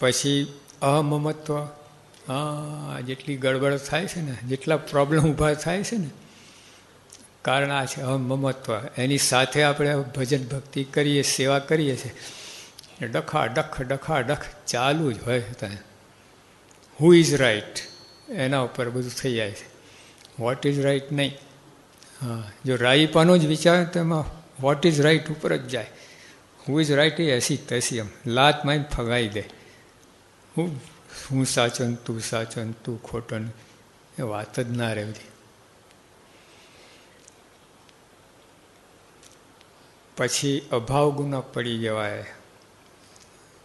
પછી અમમત્વ. જેટલી ગડબડ થાય છે ને, જેટલા પ્રોબ્લેમ ઊભા થાય છે ને, કારણ આ છે અમમત્વ. એની સાથે આપણે ભજન ભક્તિ કરીએ, સેવા કરીએ છીએ, ડખા ડખ ડખા ડખ ચાલુ જ હોય. ત્યાં હુ ઇઝ રાઈટ એના ઉપર બધું થઈ જાય છે. વોટ ઇઝ રાઈટ નહીં. જો રાઈપાનો જ વિચાર તો એમાં વોટ ઇઝ રાઈટ ઉપર જ જાય. હુ ઇઝ રાઈટ એ એસી તસી એમ લાત મારીને ફગાવી દે. હું સાચો ને તું સાચો ને તું ખોટો ને એ વાત જ ના રહે બધી. પછી અભાવ ગુનો પડી જવાય,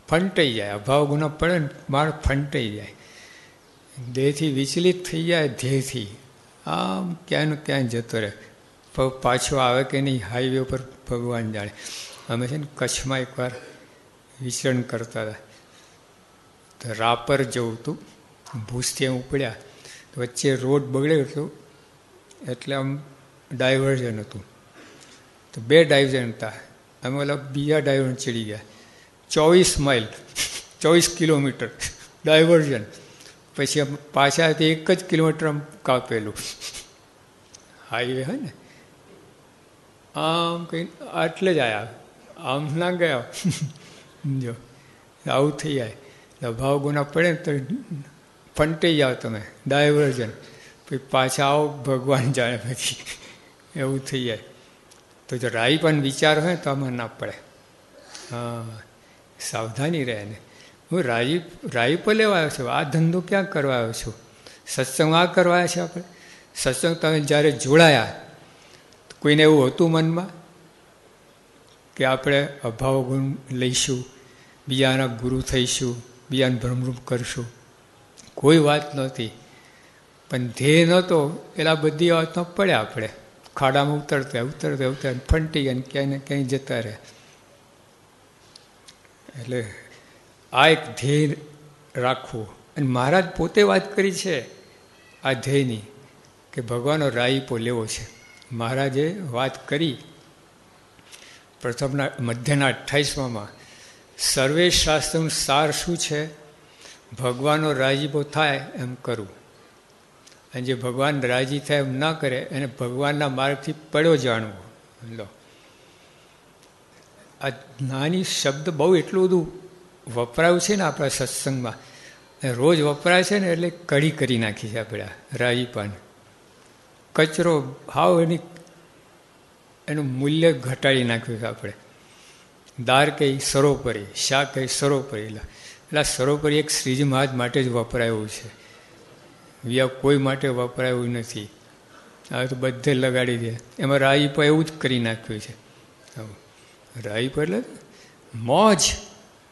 ફંટાઈ જાય. અભાવ ગુનો પડે ને માળ ફંટાઈ જાય, દેહથી વિચલિત થઈ જાય. ધ્યેયથી આમ ક્યાંનું ક્યાં જતો રહે, પાછો આવે કે નહીં હાઈવે ઉપર ભગવાન જાણે. અમે છે ને કચ્છમાં એકવાર વિચરણ કરતા હતા, તો રાપર જવું હતું. ભૂજથી એમ ઉપડ્યા તો વચ્ચે રોડ બગડ્યો હતો, એટલે આમ ડાયવર્ઝન હતું. તો 2 ડાયવર્ઝન હતા. અમે ઓલા બીજા ડાયવર્ઝન ચડી ગયા. 24 માઇલ 24 કિલોમીટર ડાયવર્ઝન. પછી પાછાથી 1 જ કિલોમીટર આમ કાપેલું હાઈવે હે ને. આમ કંઈ આટલે જ આવ્યા, આમ ના ગયા. જો આવું થઈ જાય. અભાવ ગુના પડે ને તો ફંટાઈ જાઓ તમે, ડાયવર્ઝન. પછી પાછા આવો ભગવાન જાણે. પછી એવું થઈ જાય. તો જો રાઈ પણ વિચાર હોય તો આમાં ના પડે. સાવધાની રહે ને. હું રાઈ પર લેવા આવ્યો છું, આ ધંધો ક્યાં કરવા આવ્યો છું? સત્સંગ આ કરવા આવ્યા છે આપણે. સત્સંગ તમે જ્યારે જોડાયા, કોઈને એવું હતું મનમાં કે આપણે અભાવ ગુણ લઈશું, બીજાના ગુરુ થઈશું, બીજાને ભ્રમરૂપ કરશું? કોઈ વાત નહોતી. પણ ધ્યેય નહોતો એટલે બધી વાતમાં પડ્યા આપણે. ખાડામાં ઉતરતા ફંટી ગયા, ક્યાંય ને ક્યાંય જતા રહ્યા. એટલે આ એક ધ્યેય રાખવું. અને મહારાજ પોતે વાત કરી છે આ ધ્યેયની, કે ભગવાનનો રાઈપો લેવો છે. મહારાજે વાત કરી પ્રથમના મધ્યના 28માં. સર્વે શાસ્ત્રનું સાર શું છે? ભગવાનનો રાજીપો થાય એમ કરવું. અને જે ભગવાન રાજી થાય એમ ના કરે એને ભગવાનના માર્ગથી પડ્યો જાણવો. લો, આ નાની શબ્દ બહુ એટલું બધું વપરાયું છે ને આપણા સત્સંગમાં, રોજ વપરાય છે ને, એટલે કડી કરી નાખી છે આપણે રાજીપાન. કચરો હાવ એનું મૂલ્ય ઘટાડી નાખ્યું છે આપણે. દાર કહી સરોપરી, શા કહી સરોપરી. એટલે સરોપરી એક શ્રીજી મહારાજ માટે જ વપરાયું છે, બીજા કોઈ માટે વપરાયું નથી. હવે તો બધે લગાડી દે. એમાં રાઈપો એવું જ કરી નાખ્યું છે. રાઈપો એટલે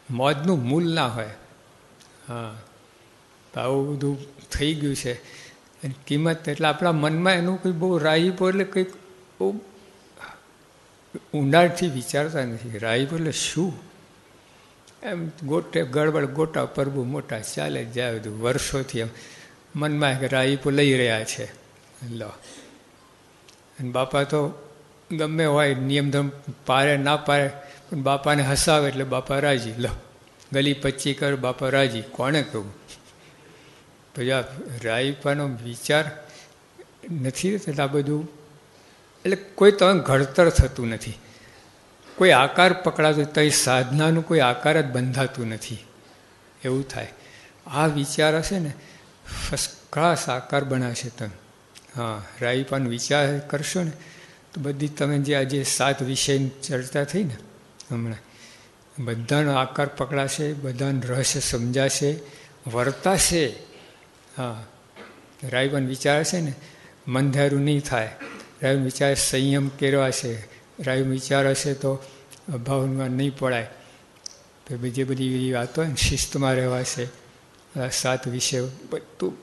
મોજનું મૂલ ના હોય. આવું બધું થઈ ગયું છે. કિંમત એટલે આપણા મનમાં એનું કંઈ બહુ રાઈપો એટલે કંઈક બહુ ઊંડાણથી વિચારતા નથી. રાઈપો એટલે શું? એમ ગડબડ ગોટા પરબુ મોટા ચાલે જાય બધું વર્ષોથી. એમ મનમાં કે રાઈપો લઈ રહ્યા છે. લો, અને બાપા તો ગમે હોય નિયમધર્મ પારે ના પારે, પણ બાપાને હસાવે એટલે બાપા રાજી. લો, ગલી પચ્ચી કર બાપા રાજી. કોણે કહું? પછી આ રાઈપાનો વિચાર નથી થતા બધું. એટલે કોઈ તમે ઘડતર થતું નથી, કોઈ આકાર પકડાતું, તો સાધનાનું કોઈ આકાર જ બંધાતું નથી. એવું થાય. આ વિચાર હશે ને ફર્સ્ટ ક્લાસ આકાર બનાવશે તમે. રાઈપાનો વિચાર કરશો ને તો બધી તમે જે આજે 7 વિષયની ચર્ચા થઈ ને હમણાં, બધાનો આકાર પકડાશે, બધાનું રહસ્ય સમજાશે, વર્તાશે. રાઈપાનો વિચાર હશે ને મંધારું નહીં થાય. રાઈનો વિચાર સંયમ કેળવાશે. રાઈનો વિચાર હશે તો અભાવમાં નહીં પડાય. તો બીજી બધી વાતો હોય ને શિસ્તમાં રહેવાશે. 7 વિષય બધું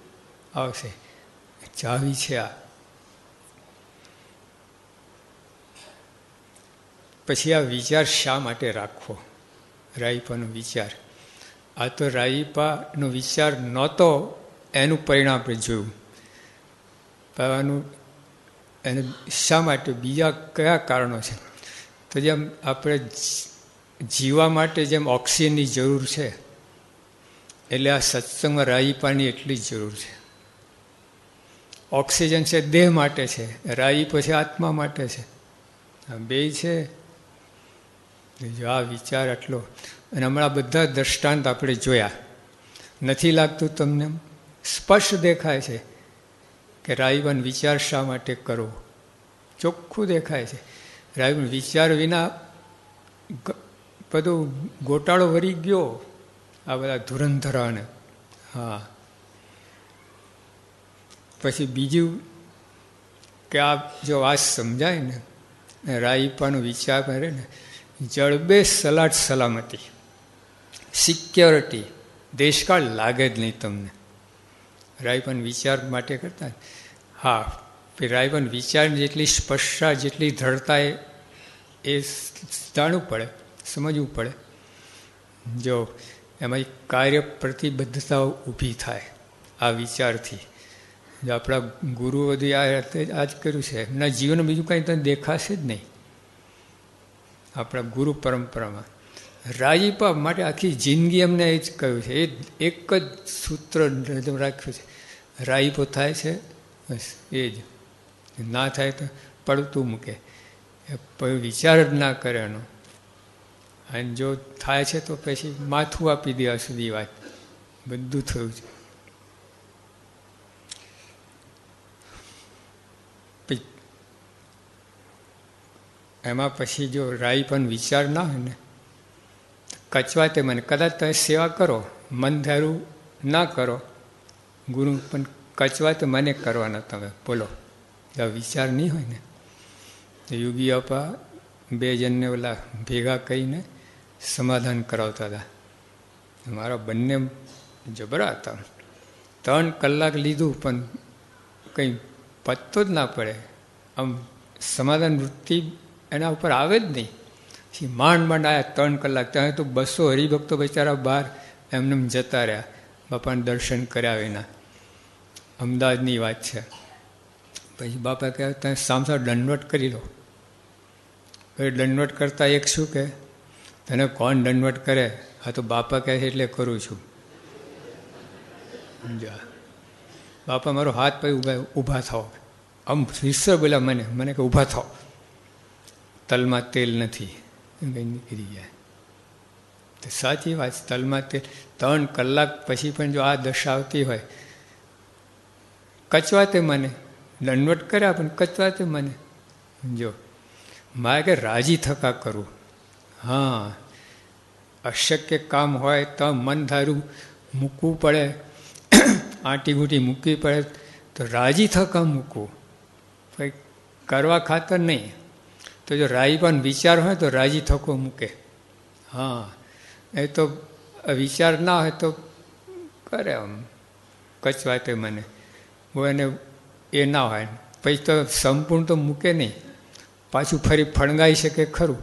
આવશે. ચાવી છે આ. પછી આ વિચાર શા માટે રાખવો? રાઈપાનો વિચાર. આ તો રાઈપાનો વિચાર નહોતો, એનું પરિણામ આપણે જોયું. આનું એને શા માટે, બીજા કયા કારણો છે? તો જેમ આપણે જીવવા માટે જેમ ઓક્સિજનની જરૂર છે, એટલે આ સત્સંગમાં રાઈપાની એટલી જ જરૂર છે. ઓક્સિજન છે દેહ માટે છે, રાઈ પછી આત્મા માટે છે. આ બે છે. જો આ વિચાર આટલો, અને હમણાં બધા દ્રષ્ટાંત આપણે જોયા. નથી લાગતું તમને? સ્પષ્ટ દેખાય છે કે રાઈવન વિચાર શા માટે કરવો? ચોખ્ખું દેખાય છે. રાઈવન વિચાર વિના બધું ગોટાળો વરી ગયો આ બધા ધુરંધરાને. હા, પછી બીજું કે આ જો વાત સમજાય ને, રાઈપાનો વિચાર કરે ને, જળબે સલાટ સલામતી, સિક્યોરિટી, દેશકાળ લાગે જ નહીં તમને. રાઈપન વિચાર માટે કરતા. હા, રાઈપન વિચાર જેટલી સ્પષ્ટતા, જેટલી દ્રઢતા એ જાણવું પડે, સમજવું પડે. જો એમાં કાર્ય પ્રતિબદ્ધતાઓ ઊભી થાય આ વિચારથી. જો આપણા ગુરુઓ બધી આ જ કર્યું છે, એમના જીવનમાં બીજું કાંઈ તને દેખાશે જ નહીં. આપણા ગુરુ પરંપરામાં રાજીપા માટે આખી જિંદગી એમને એ જ કહ્યું છે. એ એક જ સૂત્ર રાખ્યું છે, રાજીપો થાય છે બસ એ જ. ના થાય તો પડતું મૂકે, વિચાર જ ના કરે એનો. અને જો થાય છે તો પછી માથું આપી દેવા સુધી વાત, બધું થયું છે. એમાં પછી જો રાઈ પણ વિચાર ના હોય ને, કચવાતે મને કદાચ તમે સેવા કરો, મન ધારું ના કરો, ગુરુ પણ કચવાતે મને કરવાના તમે બોલો. જો વિચાર નહીં હોય ને, યોગી આપા બે જણને ઓલા ભેગા કહીને સમાધાન કરાવતા હતા. મારા બંને જબરા હતા. 3 કલાક લીધું પણ કંઈ પત્તો જ ના પડે. આમ સમાધાન વૃત્તિ એના ઉપર આવે જ નહીં. પછી માંડ આવ્યા 3 કલાક. ત્યાં તો 200 હરિભક્તો બિચારા બહાર એમને જતા રહ્યા, બાપાને દર્શન કર્યા વિના. અમદાવાદની વાત છે. પછી બાપા કહે તમે સામસામ દંડવટ કરી લો. પછી દંડવટ કરતા એક શું કહે, તને કોણ દંડવટ કરે? હા તો બાપા કહે છે એટલે કરું છું. સમજા? બાપા મારો હાથ પછી ઊભા થાઓ. આમ વિશ્વ બોલ્યા મને કે ઊભા થાઓ, તલમાં તેલ નથી. કંઈ નીકળી જાય તો સાચી વાત. તલમાં તેલ 3 કલાક પછી પણ જો આ દશા આવતી હોય, કચવાતે મને દંડવટ કર્યા પણ કચવાતે મને. જો મારે કે રાજી થકા કરવું. હા, અશક્ય કામ હોય તો મન ધારું મૂકવું પડે, આંટી ઘૂંટી મૂકવી પડે તો રાજી થકા મૂકવું, કંઈ કરવા ખાતર નહીં. તો જો રાઈ પણ વિચાર હોય તો રાજી થકો મૂકે. હા, એ તો વિચાર ના હોય તો કરે આમ કચવાતે મને. હું એને એ ના હોય પછી તો સંપૂર્ણ તો મૂકે નહીં, પાછું ફરી ફણગાઈ શકે ખરું.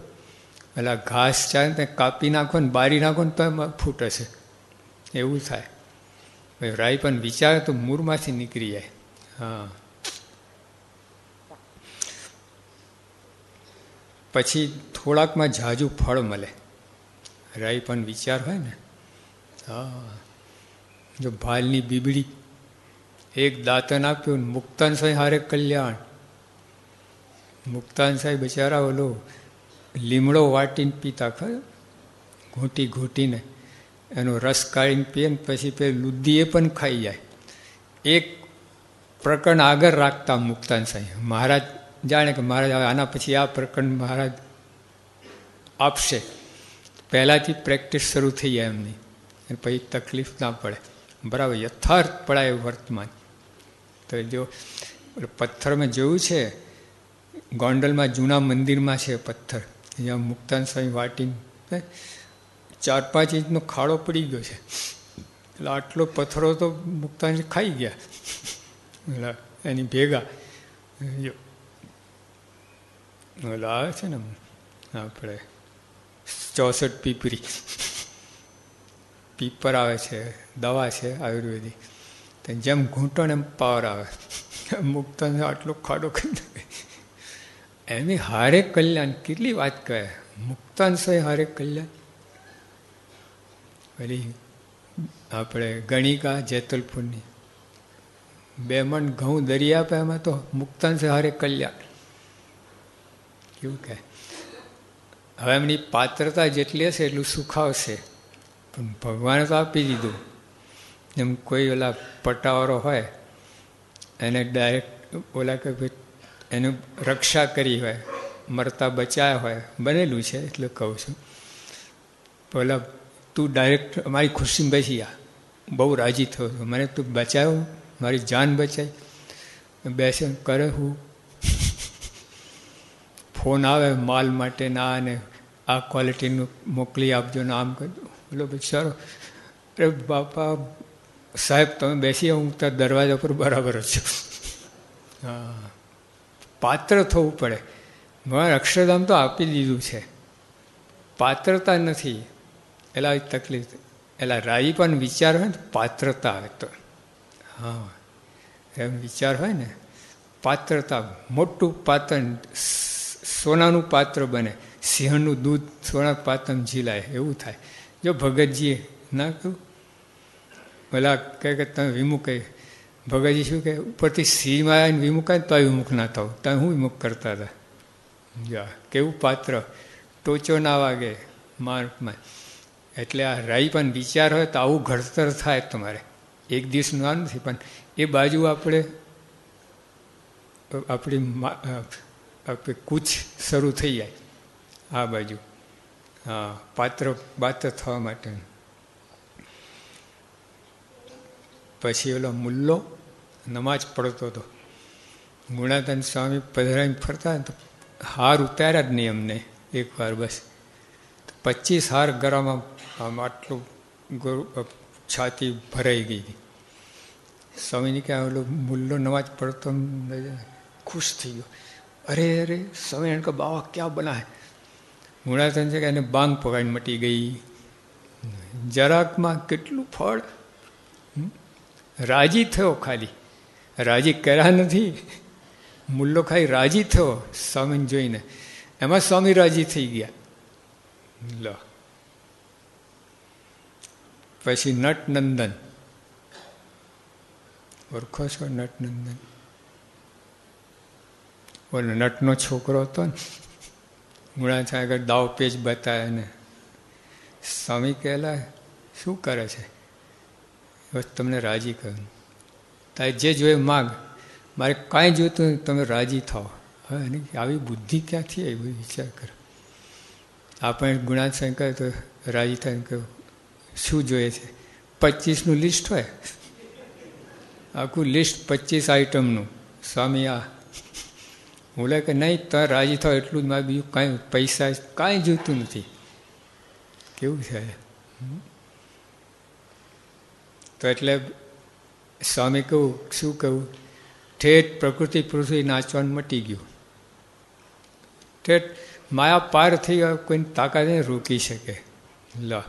એટલે ઘાસ ચાલે ને કાપી નાખો ને બારી નાખો ને તો એમાં ફૂટે છે, એવું થાય. રાઈ પણ વિચાર તો મૂળમાંથી નીકળી જાય. હા, પછી થોડાકમાં ઝાઝું ફળ મળે. રાઈ પણ વિચાર હોય ને. હા, જો ભાલની બીબડી એક દાંતન આપ્યું, મુક્તાન સાહેબ હારે કલ્યાણ. મુક્તાન સાહેબ બિચારા ઓલો લીમડો વાટીને પીતા, ખબર? ઘૂંટી ઘૂંટીને એનો રસ કાઢીને પીએ ને પછી પેલી લુદ્દીએ પણ ખાઈ જાય. એક પ્રકરણ આગળ રાખતા મુક્તાન સાહેબ. મહારાજ જાણે કે મહારાજ આના પછી આ પ્રકરણ મહારાજ આપશે, પહેલાંથી પ્રેક્ટિસ શરૂ થઈ જાય એમની, અને પછી તકલીફ ના પડે. બરાબર યથાર્થ પડાય વર્તમાન. તો જો પથ્થરમાં જોયું છે, ગોંડલમાં જૂના મંદિરમાં છે પથ્થર, જ્યાં મુક્તાન સ્વામી વાટીને 4-5 ઇંચનો ખાડો પડી ગયો છે. એટલે આટલો પથ્થરો તો મુક્તાન ખાઈ ગયા એટલે એની ભેગા. એટલે આવે છે ને આપણે 64 પીપરી પીપર આવે છે, દવા છે આયુર્વેદિક. જેમ ઘૂંટણ એમ પાવર આવે. મુક્તાન આટલો ખાડો કરી નાખે. એની હારે કલ્યાણ કેટલી વાત કહે. મુક્તાન સ્વામી હારે કલ્યાણ. પેલી આપણે ગણિકા જેતલપુરની 2 મણ ઘઉં દરિયા આપે, એમાં તો મુક્તાન છે હારે કલ્યાણ. કેવું કહે, હવે એમની પાત્રતા જેટલી હશે એટલું સુખ આવશે, પણ ભગવાને તો આપી દીધું. એમ કોઈ ઓલા પટાવાળો હોય એને ડાયરેક્ટ ઓલા કે ભાઈ એનું રક્ષા કરી હોય, મરતા બચાયા હોય, બનેલું છે એટલે કહું છું. ઓલા તું ડાયરેક્ટ અમારી ખુશીમાં બેસી આ, બહુ રાજી થયો છું, મને તું બચાવ્યો, મારી જાન બચાવી. બેસે કરે હું ફોન આવે માલ માટે ના, અને આ ક્વોલિટીનું મોકલી આપજો ને આમ કરજો. બોલો બિચારો, અરે બાપા સાહેબ તમે બેસી, હું ત્યાં દરવાજા પર બરાબર જ છું. હા, પાત્ર થવું પડે. ભગવાન અક્ષરધામ તો આપી દીધું છે, પાત્રતા નથી એલા તકલીફ. એલા રાઈ પણ વિચાર હોય ને પાત્રતા આવે તો, હા એમ વિચાર હોય ને પાત્રતા, મોટું પાત્ર સોનાનું પાત્ર બને, સિંહણનું દૂધ સોના પાત્રમ ઝીલાય એવું થાય. જો ભગતજીએ ના કહ્યું, ભલા કહે કે તમે વિમુખ કહે, ભગતજી શું કહે, ઉપરથી સિંહમાં આવીને વિમુખ આવે તો વિમુખ ના થાવ, તમે શું વિમુખ કરતા હતા. જા કેવું પાત્ર, ટોચો ના વાગે માર્ગમાં. એટલે આ રાઈ પણ વિચાર હોય તો આવું ઘડતર થાય તમારે. એક દિવસનું આ નથી, પણ એ બાજુ આપણી કૂચ શરૂ થઈ જાય આ બાજુ. હા, પાત્ર થવા માટે. પછી ઓલો મુલ્લો નમાજ પડતો હતો, ગુણાધન સ્વામી પધરાઈને ફરતા તો હાર ઉતાર્યા જ નહીં અમને એકવાર, બસ 25 હાર ગળામાં આમ આટલું છાતી ભરાઈ ગઈ હતી. સ્વામીને કે ઓલો મુલ્લો નમાજ પડતો ખુશ થઈ ગયો, અરે અરે સ્વામી એને કહો બાવા ક્યાં બના હે. ગુણાધન છે કે એને બાંગ પકડીને મટી ગઈ. જરાકમાં કેટલું ફળ. રાજી થયો, ખાલી રાજી કર્યા નથી, મુલ્લો ખાલી રાજી થયો સ્વામીને જોઈને, એમાં સ્વામી રાજી થઈ ગયા. લો પછી નટનંદન, ઓળખો છો નટનંદન? ઓલો નટનો છોકરો હતો ને, ગુણાચા આગળ દાવ પેચ બતાવે ને સ્વામી કહેલા શું કરે છે, બસ તમને રાજી કરું, તારે જે જોઈએ માગ, મારે કાંઈ જોઈતું તમે રાજી થાઓ. હવે એની આવી બુદ્ધિ ક્યાંથી આવી, વિચાર કરો. આપણે ગુણાચા કહે તો રાજી થાય, કહ્યું શું જોઈએ છે, 25નું લિસ્ટ હોય, આખું લિસ્ટ 25 આઈટમનું. સ્વામી આ બોલે કે નહીં તમે રાજી થાવ એટલું જ, મારે બીજું કાંઈ પૈસા કાંઈ જોઈતું નથી. કેવું છે તો એટલે સ્વામી કહું શું કહું, ઠેઠ પ્રકૃતિ પૃથ્વી નાચવાનું મટી ગયું, ઠેઠ માયા પાર થઈ ગયા, કોઈની તાકાત નહીં રોકી શકે. લો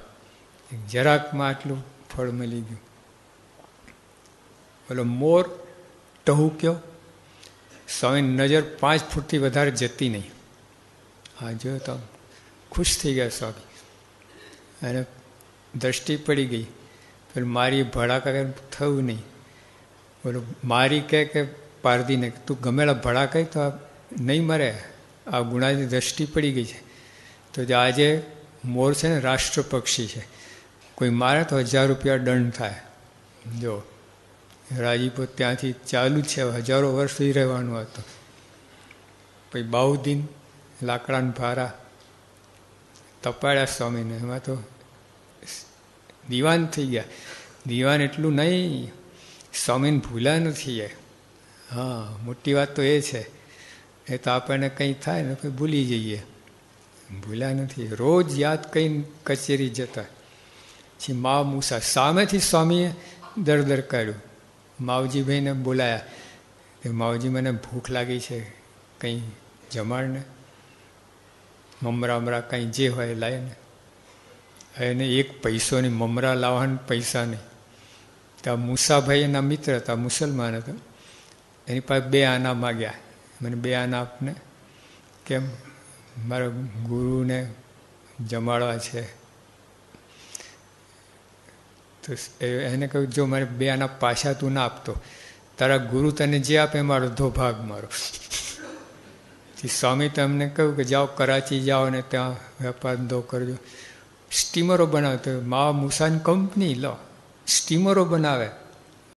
જરાકમાં આટલું ફળ મળી ગયું. બોલો મોર ટહુક્યો, સ્વામીની નજર 5 ફૂટથી વધારે જતી નહીં. હા જો તો ખુશ થઈ ગયા સ્વામી, અને દ્રષ્ટિ પડી ગઈ. પેલું મારી ભડાકા થયું નહીં. બોલો મારી કે પારધીને તું ગમેલા ભડાકાઈ તો આ નહીં મરે, આ ગુણાની દ્રષ્ટિ પડી ગઈ છે. તો આજે મોર છે ને રાષ્ટ્ર પક્ષી છે, કોઈ મારે તો 1000 રૂપિયા દંડ થાય. જો રાજીપો ત્યાંથી ચાલુ જ છે, 1000 વર્ષ સુધી રહેવાનું હતું. પછી બાઉદીન લાકડાના ભારા તપાડ્યા સ્વામીને, એમાં તો દીવાન થઈ ગયા. દીવાન એટલું નહીં, સ્વામીને ભૂલા નથી એ. હા, મોટી વાત તો એ છે. એ તો આપણને કંઈ થાય ને પછી ભૂલી જઈએ, ભૂલા નથી. રોજ યાદ કરીને કચેરી જતા. પછી માવ મૂસા સામેથી સ્વામીએ દર કાઢ્યું. માવજીભાઈને બોલાયા કે માવજી મને ભૂખ લાગી છે, કંઈ જમાડને, મમરા મમરા કંઈ જે હોય લાવીને. એને 1 પૈસોની મમરા લાવવાના પૈસા નહીં. ત્યાં મૂસાભાઈ એના મિત્ર હતા, મુસલમાન હતા, એની પાસે 2 આના માગ્યા. મને 2 આના આપને, કેમ મારા ગુરુને જમાડવા છે. તો એને કહ્યું જો મારે 2 આના પાછા તું ના આપતો, તારા ગુરુ તને જે આપે એમાં અડધો ભાગ મારો. સ્વામી તમને કહ્યું કે જાઓ કરાચી જાઓ ને ત્યાં વેપાર ધંધો કરજો. સ્ટીમરો બનાવે તો મા મુસાન કંપની લો સ્ટીમરો બનાવે.